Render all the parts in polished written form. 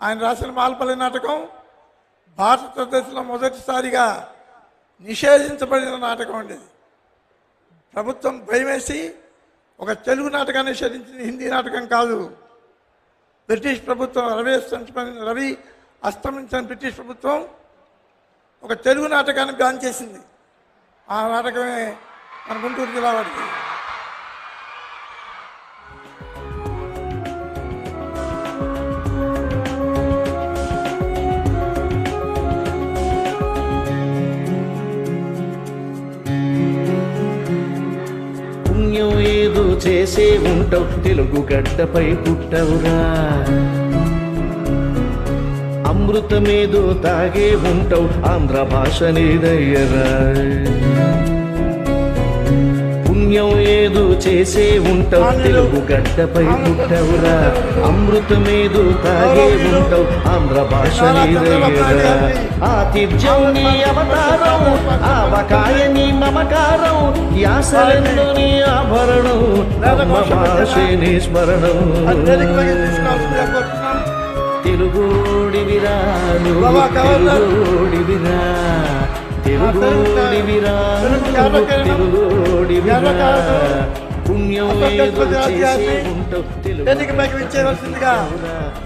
ఆయన రాసిన మాల్పల్లి నాటకం భారతదేశంలో మొదటిసారిగా నిషేధించబడిన నాటకం అండి. ప్రభుత్వం భయమేసి ఒక తెలుగు నాటకాన్ని నిషేధించింది, హిందీ నాటకం కాదు. బ్రిటిష్ ప్రభుత్వం రవి అస్తమించిన బ్రిటిష్ ప్రభుత్వం ఒక తెలుగు నాటకాన్ని బ్యాన్ చేసింది. ఆ నాటకమే మన గుంటూరు జిల్లా వాడికి. పుణ్యం ఏదో చేసే ఉంటావు, తెలుగు గడ్డపై పుట్టవురా. అమృతమేదో తాగే ఉంటావు, ఆంధ్ర భాష నీదయ్యరా. పుణ్యం ఏదో చేసే ఉంటావు, తెలుగు గడ్డపై పుట్టవురా. అమృతమేదో తాగే ఉంటావు, ఆంధ్ర భాష నీదయ్యరా. ఆతిథ్యం నీ అవతారం, ఆవకాయ నీ మమకారం, యాసలెందు నీ ఆభరణం, భాషే నీ స్మరణం. తెలుగోడివిరా నువ్వు, తెలుగోడివిరా, తెలుగోడివిరా, తెలుగోడివిరా. పుణ్యం ఏదో చేసే ఉంటావు, తెలుగువలసిందిగా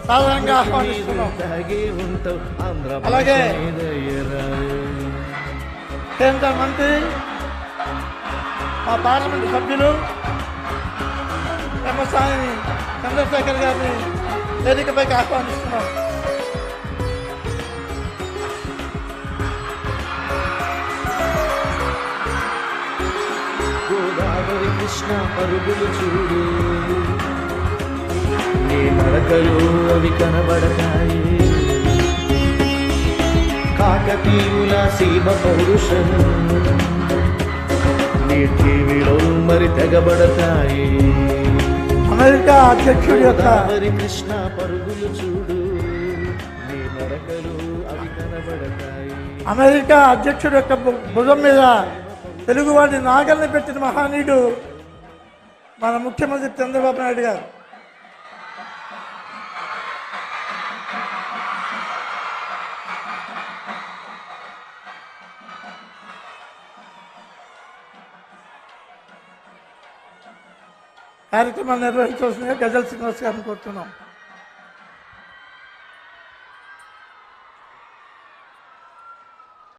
సాధారణంగా ఆహ్వానిస్తున్నాం. అలాగే కేంద్ర మంత్రి, మా పార్లమెంటు సభ్యులు ఎమ్మసాని చంద్రశేఖర్ గారిని వేదికపైకి ఆహ్వానిస్తున్నాం. గోదావరి కృష్ణ పరుగులు చూడు, నీ నడకలు అవి కనబడతాయి. కాకతీయుల సీమ పౌరుషం నీ టీవీలో మరి తెగబడతాయి. అమెరికా అధ్యక్షుడి యొక్క కృష్ణ పరుగులు చూడు, నీ నడకలు అవి కనబడతాయి. అమెరికా అధ్యక్షుడి యొక్క భుజం మీద తెలుగువాడి నాగల్ని పెట్టిన మహానీయుడు మన ముఖ్యమంత్రి చంద్రబాబు నాయుడు గారు. కార్యక్రమాన్ని నిర్వహించవలసిందిగా గజల్ శ్రీనివాస్ గారిని కోరుతున్నాం.